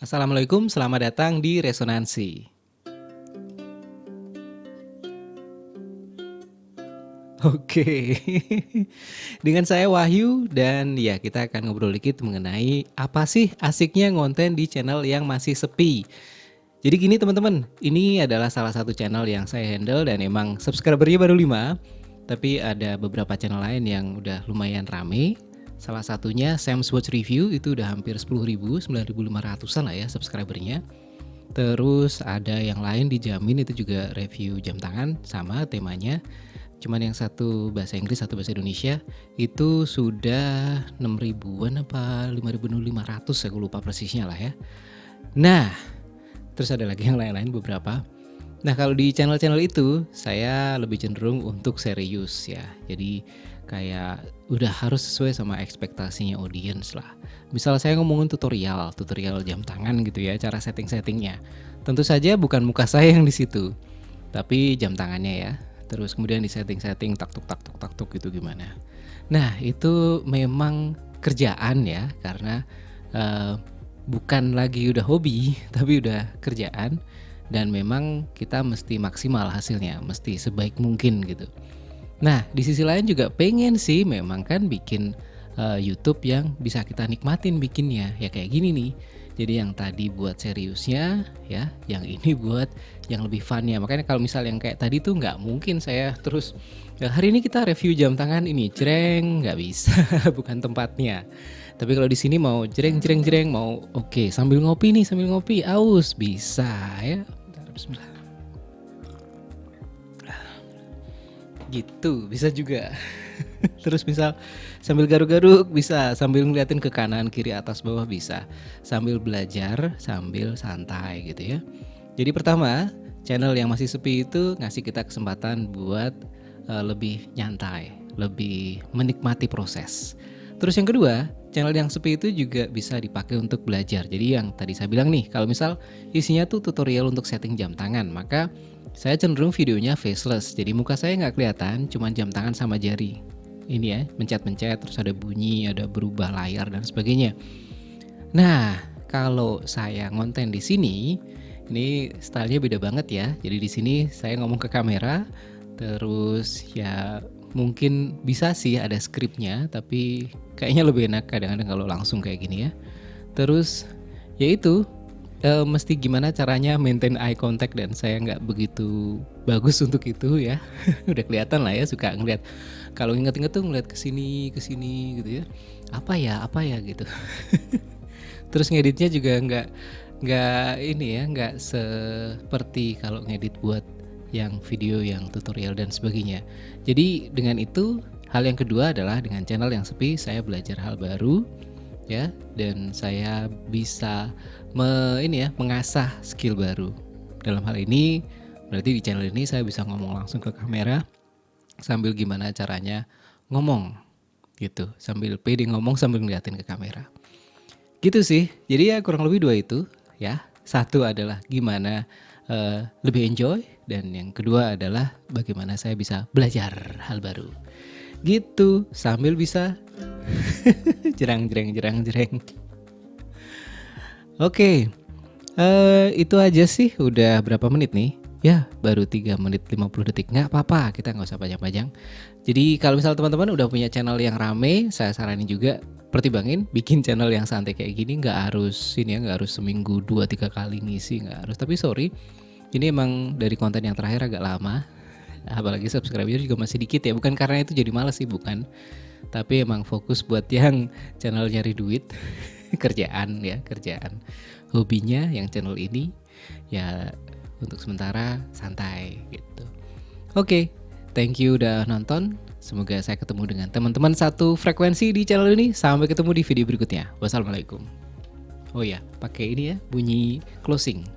Assalamualaikum, selamat datang di Resonansi. Oke, dengan saya Wahyu dan ya kita akan ngobrol dikit mengenai apa sih asiknya ngonten di channel yang masih sepi. Jadi gini teman-teman, ini adalah salah satu channel yang saya handle dan emang subscribernya baru 5, tapi ada beberapa channel lain yang udah lumayan rame. Salah satunya Sam's Watch Review, itu udah hampir 10.000, 9.500-an lah ya subscribernya. Terus ada yang lain dijamin itu juga review jam tangan sama temanya. Cuman yang satu bahasa Inggris, satu bahasa Indonesia itu sudah 6.000-an apa 5.500, saya lupa persisnya lah ya. Nah, terus ada lagi yang lain-lain beberapa. Nah, kalau di channel-channel itu saya lebih cenderung untuk serius ya. Jadi kayak udah harus sesuai sama ekspektasinya audience lah. Misal saya ngomongin tutorial jam tangan gitu ya, cara setting-settingnya. Tentu saja bukan muka saya yang di situ, tapi jam tangannya ya. Terus kemudian di setting-setting tak tuk gitu gimana. Nah, itu memang kerjaan ya, karena bukan lagi udah hobi, tapi udah kerjaan. Dan memang kita mesti maksimal hasilnya, mesti sebaik mungkin gitu. Nah, di sisi lain juga pengen sih memang kan bikin YouTube yang bisa kita nikmatin bikinnya, ya kayak gini nih. Jadi yang tadi buat seriusnya ya, yang ini buat yang lebih funnya. Makanya kalau misal yang kayak tadi tuh nggak mungkin saya terus hari ini kita review jam tangan ini, jreng, nggak bisa, bukan tempatnya. Tapi kalau di sini mau jreng, mau oke, sambil ngopi, aus bisa ya. Bentar, bismillah. Gitu, bisa juga. Terus misal sambil garuk-garuk bisa, sambil ngeliatin ke kanan, kiri, atas, bawah bisa. Sambil belajar, sambil santai gitu ya. Jadi pertama, channel yang masih sepi itu ngasih kita kesempatan buat lebih nyantai, lebih menikmati proses. Terus yang kedua, channel yang sepi itu juga bisa dipakai untuk belajar. Jadi yang tadi saya bilang nih, kalau misal isinya tuh tutorial untuk setting jam tangan, maka saya cenderung videonya faceless. Jadi muka saya nggak kelihatan, cuma jam tangan sama jari. Ini ya, mencet-mencet, terus ada bunyi, ada berubah layar dan sebagainya. Nah, kalau saya ngonten di sini, ini stylenya beda banget ya. Jadi di sini saya ngomong ke kamera, terus ya mungkin bisa sih ada skripnya, tapi kayaknya lebih enak kadang-kadang kalau langsung kayak gini ya. Terus ya itu mesti gimana caranya maintain eye contact dan saya nggak begitu bagus untuk itu ya. Udah kelihatan lah ya, suka ngeliat, kalau inget-inget tuh ngeliat kesini gitu ya. Apa ya gitu. Terus ngeditnya juga nggak ini ya, nggak seperti kalau ngedit buat yang video yang tutorial dan sebagainya. Jadi dengan itu, hal yang kedua adalah dengan channel yang sepi saya belajar hal baru ya, dan saya bisa mengasah skill baru. Dalam hal ini berarti di channel ini saya bisa ngomong langsung ke kamera sambil gimana caranya ngomong gitu, sambil pede ngomong sambil ngeliatin ke kamera. Gitu sih. Jadi ya kurang lebih dua itu ya. Satu adalah gimana lebih enjoy, dan yang kedua adalah bagaimana saya bisa belajar hal baru. Gitu, sambil bisa jerang. Oke, itu aja sih. Udah berapa menit nih? Ya, baru 3 menit 50 detik. Nggak apa-apa, kita nggak usah panjang-panjang. Jadi kalau misal teman-teman udah punya channel yang rame, saya saranin juga pertimbangin bikin channel yang santai kayak gini. Nggak harus ini ya, nggak harus seminggu 2-3 kali ngisi, nggak harus. Tapi sorry, ini emang dari konten yang terakhir agak lama. Apalagi subscriber juga masih dikit ya. Bukan karena itu jadi malas sih, bukan. Tapi emang fokus buat yang channel nyari duit. kerjaan. Hobinya yang channel ini ya untuk sementara santai gitu. Oke, thank you udah nonton. Semoga saya ketemu dengan teman-teman satu frekuensi di channel ini. Sampai ketemu di video berikutnya. Wassalamualaikum. Oh ya, pakai ini ya, bunyi closing.